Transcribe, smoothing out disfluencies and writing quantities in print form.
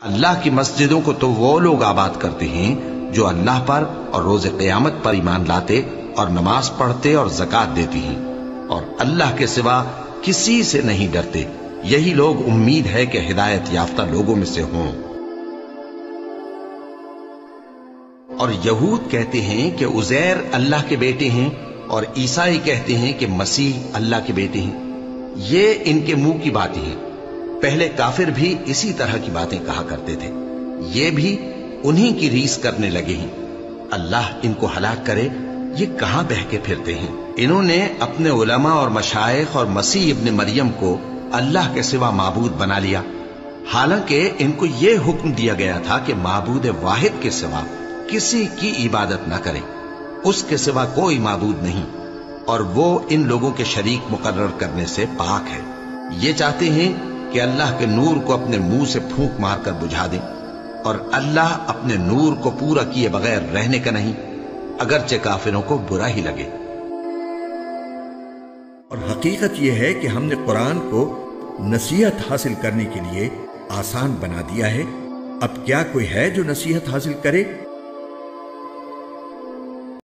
اللہ کی مسجدوں کو تو وہ لوگ آباد کرتے ہیں جو اللہ پر اور روز قیامت پر ایمان لاتے اور نماز پڑھتے اور زکوٰۃ دیتی ہیں اور اللہ کے سوا کسی سے نہیں ڈرتے. یہی لوگ امید ہے کہ ہدایت یافتہ لوگوں میں سے ہوں. اور یہود کہتے ہیں کہ عزیر اللہ کے بیٹے ہیں اور عیسائی کہتے ہیں کہ مسیح اللہ کے بیٹے ہیں. یہ ان کے منہ کی باتیں ہیں. پہلے کافر بھی اسی طرح کی باتیں کہا کرتے تھے. یہ بھی انہی کی ریس کرنے لگے ہیں. اللہ ان کو ہلاک کرے، یہ کہاں بہہ کے پھرتے ہیں. انہوں نے اپنے علماء اور مشائخ اور مسیح ابن مریم کو اللہ کے سوا معبود بنا لیا، حالانکہ ان کو یہ حکم دیا گیا تھا کہ معبود واحد کے سوا کسی کی عبادت نہ کریں. اس کے سوا کوئی معبود نہیں اور وہ ان لوگوں کے شریک مقرر کرنے سے پاک ہے. یہ چاہتے ہیں کہ اللہ کے نور کو اپنے منہ سے پھونک مار کر بجھا دیں، اور اللہ اپنے نور کو پورا کیے بغیر رہنے کا نہیں، اگرچہ کافروں کو برا ہی لگے. اور حقیقت یہ ہے کہ ہم نے قرآن کو نصیحت حاصل کرنے کے لیے آسان بنا دیا ہے. اب کیا کوئی ہے جو نصیحت حاصل کرے؟